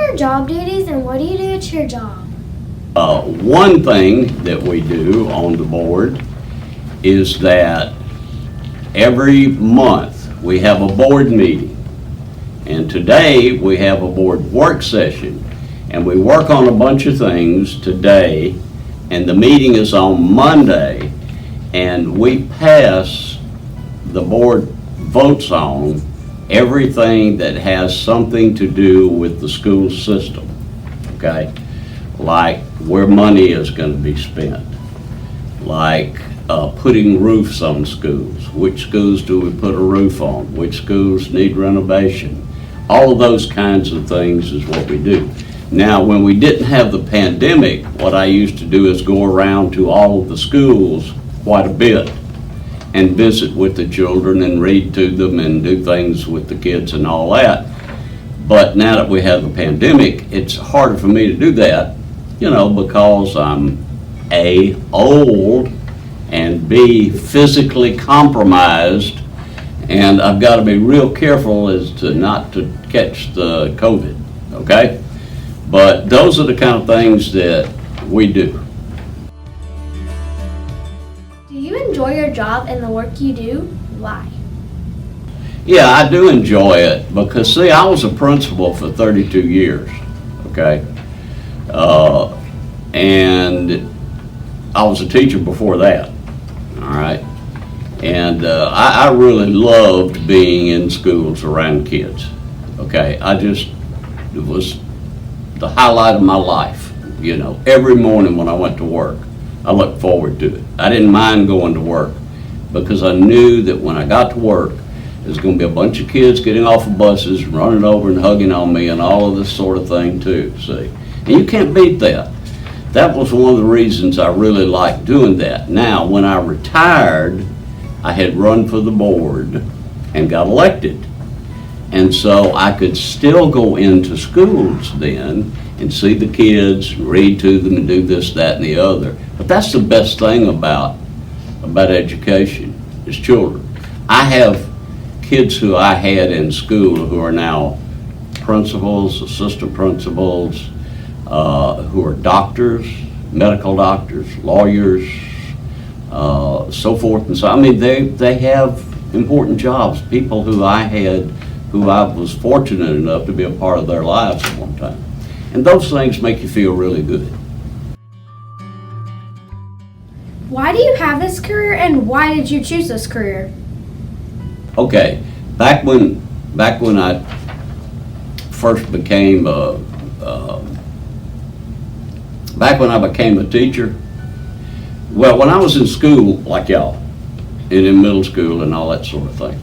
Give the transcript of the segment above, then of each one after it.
your job duties and what do you do at your job? One thing that we do on the board is that every month we have a board meeting. And today we have a board work session. And we work on a bunch of things today. And the meeting is on Monday. And we pass, the board votes on everything that has something to do with the school system. Okay? Like where money is going to be spent, like putting roofs on schools. Which schools do we put a roof on? Which schools need renovation? All of those kinds of things is what we do. Now, when we didn't have the pandemic, what I used to do is go around to all of the schools quite a bit and visit with the children and read to them and do things with the kids and all that. But now that we have the pandemic, it's harder for me to do that, you know, because I'm A, old, and B, physically compromised, and I've got to be real careful as to not to catch the COVID, okay? But those are the kind of things that we do. Do you enjoy your job and the work you do? Why? Yeah, I do enjoy it because, see, I was a principal for 32 years, okay? And I was a teacher before that, all right? And I really loved being in schools around kids, okay? It was the highlight of my life, you know. Every morning when I went to work, I looked forward to it. I didn't mind going to work because I knew that when I got to work, there's going to be a bunch of kids getting off of buses, running over and hugging on me and all of this sort of thing too, see? And you can't beat that. That was one of the reasons I really liked doing that. Now, when I retired, I had run for the board and got elected. And so I could still go into schools then and see the kids, read to them and do this, that, and the other. But that's the best thing about education, is children. I have kids who I had in school who are now principals, assistant principals, who are doctors, medical doctors, lawyers, so forth and so. I mean, they have important jobs, people who I was fortunate enough to be a part of their lives at one time. And those things make you feel really good. Why do you have this career and why did you choose this career? Okay, back when I first became back when I became a teacher, well, when I was in school, like y'all, and in middle school and all that sort of thing,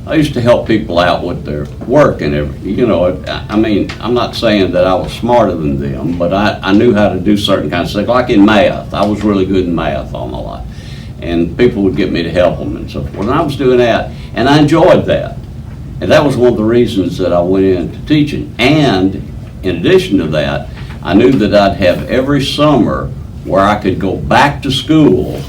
I used to help people out with their work and everything. You know, I mean, I'm not saying that I was smarter than them, but I knew how to do certain kinds of things. Like in math, I was really good in math all my life. And people would get me to help them and so forth. And I was doing that, and I enjoyed that. And that was one of the reasons that I went into teaching. And in addition to that, I knew that I'd have every summer where I could go back to school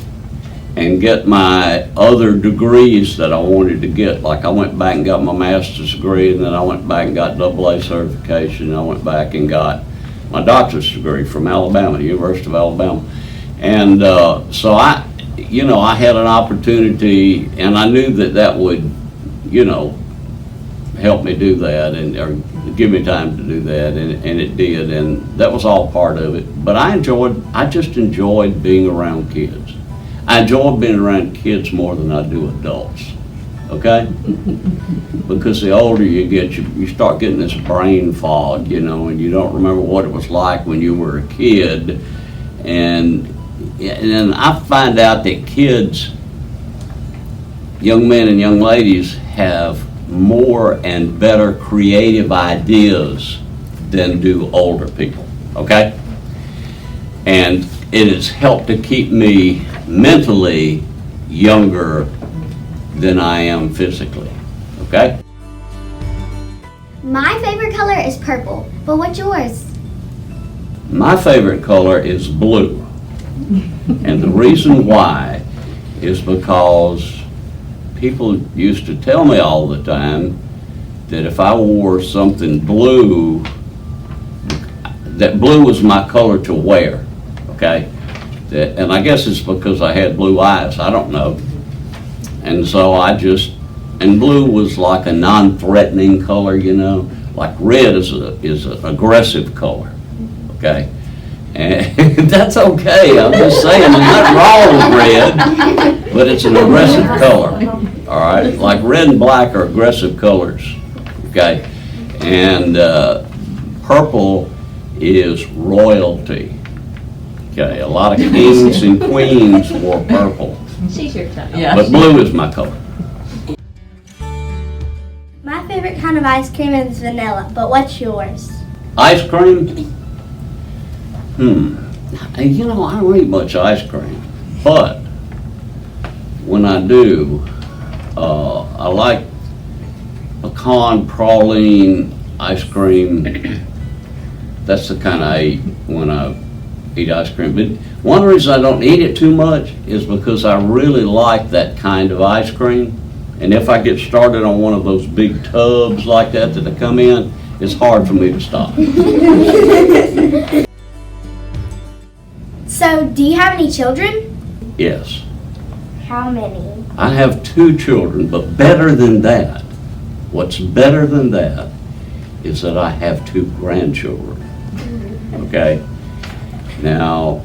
and get my other degrees that I wanted to get. Like I went back and got my master's degree, and then I went back and got AA certification, and I went back and got my doctorate degree from Alabama, University of Alabama. And so I had an opportunity, and I knew that would, you know, help me do that or give me time to do that, and it did, and that was all part of it. But I just enjoyed being around kids. I enjoy being around kids more than I do adults, okay? Because the older you get, you start getting this brain fog, you know, and you don't remember what it was like when you were a kid. And then I find out that kids, young men and young ladies, have more and better creative ideas than do older people, okay? And it has helped to keep me mentally younger than I am physically, okay? My favorite color is purple, but what's yours? My favorite color is blue. And the reason why is because people used to tell me all the time that if I wore something blue, that blue was my color to wear, okay? And I guess it's because I had blue eyes, I don't know. And so and blue was like a non-threatening color, you know? Like red is an aggressive color, okay? And that's okay, I'm just saying, there's nothing wrong with red, but it's an aggressive color, all right? Like red and black are aggressive colors, okay? And purple is royalty, okay? A lot of kings and queens wore purple, She's your child. but blue is my color. My favorite kind of ice cream is vanilla, but what's yours? Ice cream? You know, I don't eat much ice cream, but when I do, I like pecan praline ice cream. That's the kind I eat when I eat ice cream. But one reason I don't eat it too much is because I really like that kind of ice cream. And if I get started on one of those big tubs like that they come in, it's hard for me to stop. So, do you have any children? Yes. How many? I have 2 children, but better than that, what's better than that is that I have 2 grandchildren, okay? Now,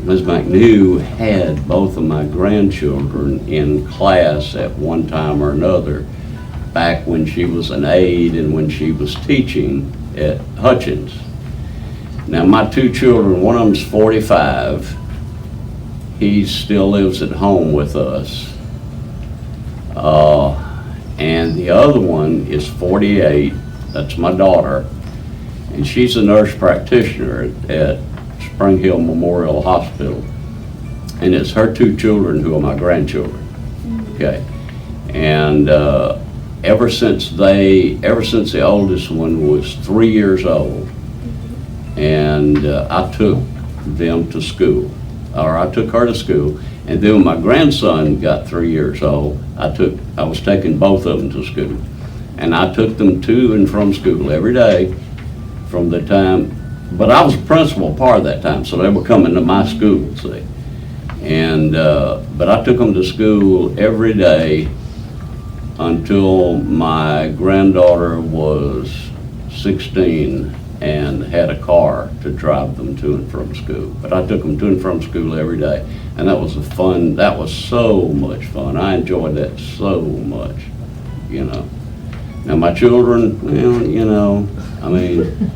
Ms. McNew had both of my grandchildren in class at one time or another back when she was an aide and when she was teaching at Hutchins. Now, my 2 children, one of them's 45. He still lives at home with us. And the other one is 48. That's my daughter. And she's a nurse practitioner at Spring Hill Memorial Hospital. And it's her 2 children who are my grandchildren. Okay. And ever since the oldest one was 3 years old, and I took them to school, or I took her to school, and then when my grandson got 3 years old, I was taking both of them to school, and I took them to and from school every day from the time, but I was a principal part of that time, so they were coming to my school, see, and but I took them to school every day until my granddaughter was 16 and had a car to drive them to and from school. But I took them to and from school every day, and that was so much fun. I enjoyed that so much, you know. Now my children, well, you know, I mean,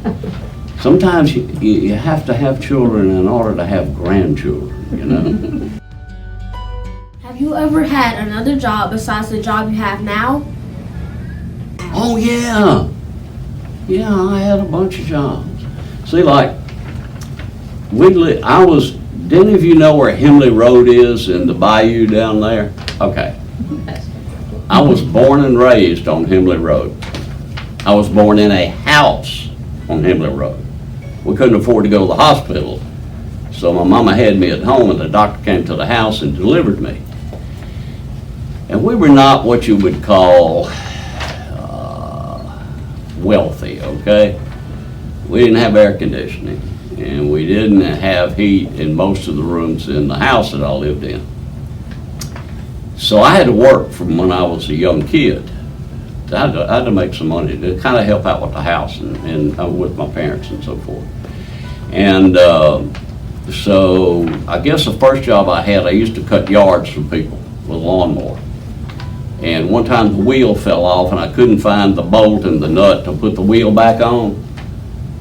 sometimes you have to have children in order to have grandchildren, you know. Have you ever had another job besides the job you have now? Oh yeah. Yeah, I had a bunch of jobs. See, like, did any of you know where Hemley Road is in the bayou down there? Okay. I was born and raised on Hemley Road. I was born in a house on Hemley Road. We couldn't afford to go to the hospital, so my mama had me at home and the doctor came to the house and delivered me. And we were not what you would call wealthy, okay? We didn't have air conditioning, and we didn't have heat in most of the rooms in the house that I lived in. So I had to work from when I was a young kid. I had to make some money to kind of help out with the house and with my parents and so forth. And so I guess the first job I had, I used to cut yards for people with a lawnmower. And one time the wheel fell off and I couldn't find the bolt and the nut to put the wheel back on.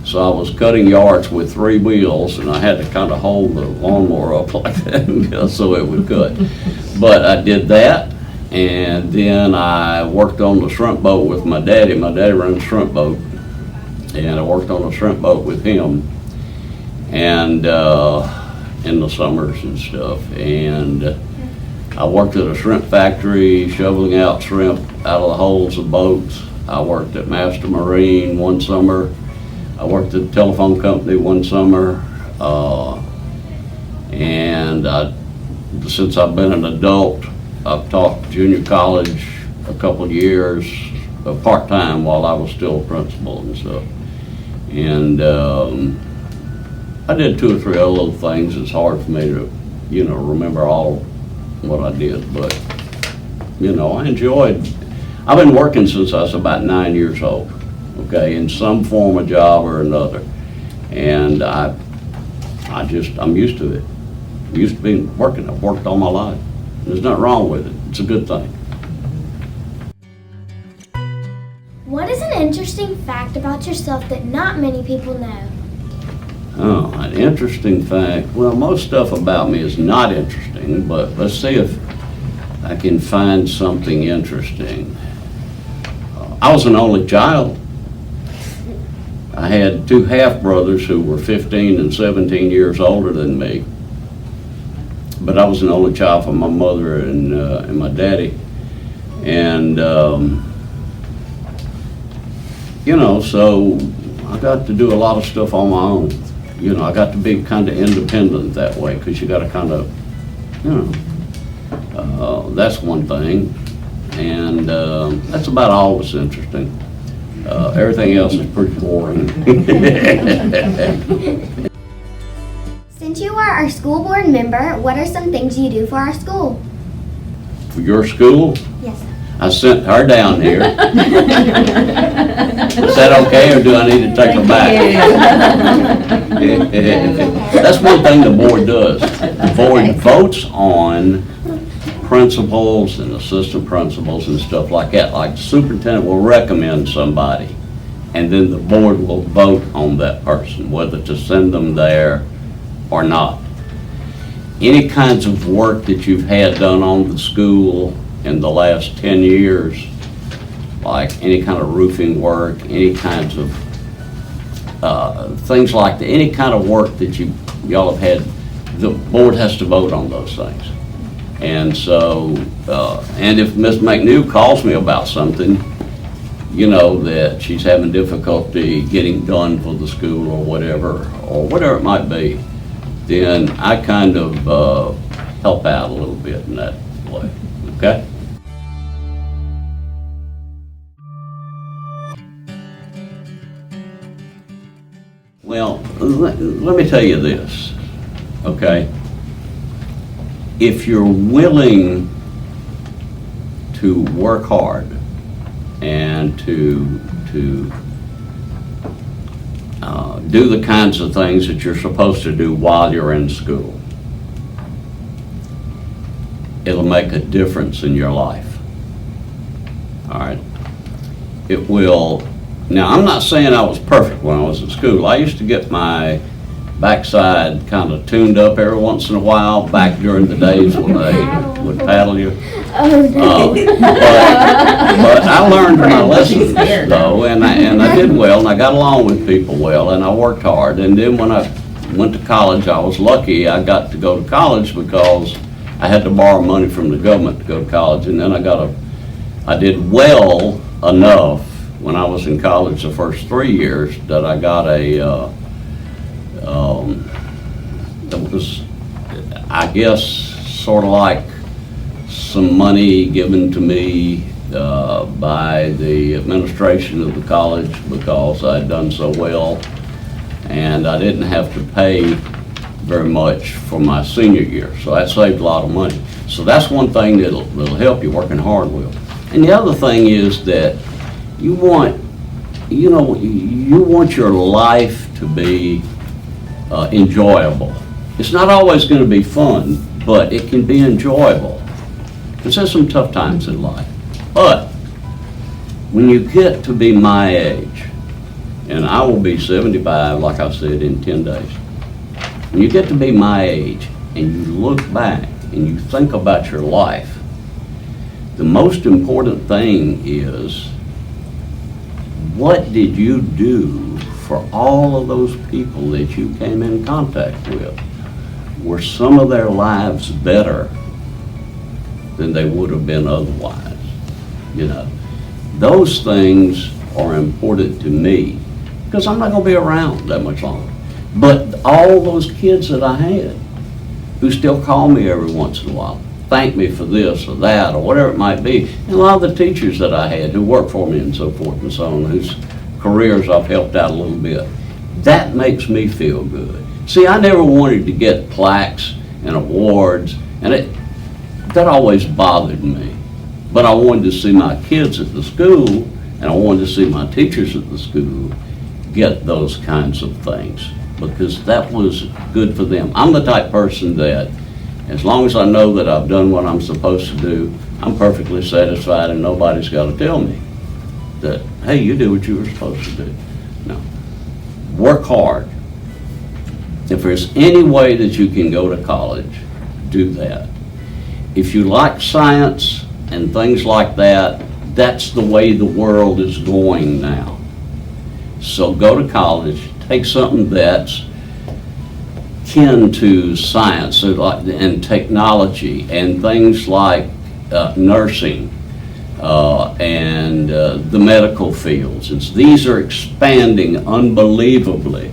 So I was cutting yards with 3 wheels and I had to kind of hold the lawnmower up like that so it would cut. But I did that, and then I worked on the shrimp boat with my daddy. My daddy runs a shrimp boat, and I worked on a shrimp boat with him, and in the summers and stuff. And I worked at a shrimp factory, shoveling out shrimp out of the holes of boats. I worked at Master Marine one summer. I worked at a telephone company one summer. And since I've been an adult, I've taught junior college a couple of years, part-time while I was still a principal and stuff. And I did 2 or 3 other little things. It's hard for me to, remember all what I did, but, I enjoyed. I've been working since I was about 9 years old, okay, in some form of job or another. And I'm used to it. I'm used to being working. I've worked all my life. There's nothing wrong with it. It's a good thing. What is an interesting fact about yourself that not many people know? Oh, an interesting fact. Well, most stuff about me is not interesting, but let's see if I can find something interesting. I was an only child. I had 2 half-brothers who were 15 and 17 years older than me. But I was an only child from my mother and my daddy. And, so I got to do a lot of stuff on my own. I got to be kind of independent that way, because you got to kind of, that's one thing. And that's about all that's interesting. Everything else is pretty boring. Since you are our school board member, what are some things you do for our school? For your school? Yes. I sent her down here. Is that okay, or do I need to take her back? That's one thing the board does. The board votes on principals and assistant principals and stuff like that. Like the superintendent will recommend somebody, and then the board will vote on that person, whether to send them there or not. Any kinds of work that you've had done on the school in the last 10 years, like any kind of roofing work, any kinds of things like that, any kind of work that y'all have had, the board has to vote on those things. And so, and if Ms. McNew calls me about something, that she's having difficulty getting done for the school or whatever it might be, then I kind of help out a little bit in that way, okay? Well, let me tell you this, okay? If you're willing to work hard and to do the kinds of things that you're supposed to do while you're in school, it'll make a difference in your life. All right? It will. Now, I'm not saying I was perfect when I was in school. I used to get my backside kind of tuned up every once in a while back during the days when they would paddle you. But I learned my lessons though, and I did well, and I got along with people well, and I worked hard. And then when I went to college, I was lucky I got to go to college because I had to borrow money from the government to go to college. And then I did well enough when I was in college the first 3 years that I got that was, I guess, sort of like some money given to me by the administration of the college because I had done so well, and I didn't have to pay very much for my senior year, so that saved a lot of money. So that's one thing that'll help you working hard with. And the other thing is that you want your life to be enjoyable. It's not always going to be fun, but it can be enjoyable. Because there's some tough times in life. But when you get to be my age, and I will be 75, like I said, in 10 days. When you get to be my age, and you look back, and you think about your life, the most important thing is, what did you do for all of those people that you came in contact with? Were some of their lives better than they would have been otherwise? Those things are important to me because I'm not going to be around that much longer. But all those kids that I had who still call me every once in a while, thank me for this or that or whatever it might be, and a lot of the teachers that I had who worked for me and so forth and so on, whose careers I've helped out a little bit. That makes me feel good. See, I never wanted to get plaques and awards, and that always bothered me. But I wanted to see my kids at the school, and I wanted to see my teachers at the school get those kinds of things, because that was good for them. I'm the type person that, as long as I know that I've done what I'm supposed to do, I'm perfectly satisfied, and nobody's got to tell me that, hey, you do what you were supposed to do. No. Work hard. If there's any way that you can go to college, do that. If you like science and things like that, that's the way the world is going now. So go to college, take something that's kin to science and technology and things like nursing and the medical fields. These are expanding unbelievably.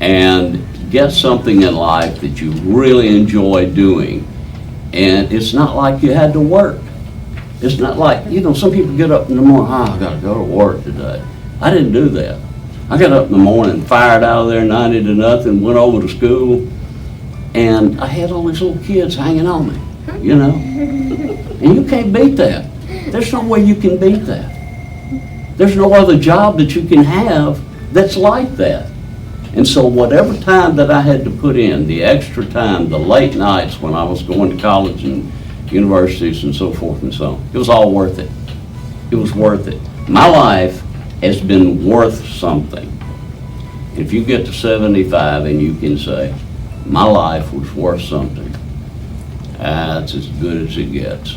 And get something in life that you really enjoy doing. And it's not like you had to work. It's not like, some people get up in the morning, I got to go to work today. I didn't do that. I got up in the morning, fired out of there 90 to nothing, went over to school, and I had all these little kids hanging on me, And you can't beat that. There's no way you can beat that. There's no other job that you can have that's like that. And so whatever time that I had to put in, the extra time, the late nights when I was going to college and universities and so forth and so on, it was all worth it. It was worth it. My life has been worth something. If you get to 75 and you can say, my life was worth something, that's as good as it gets.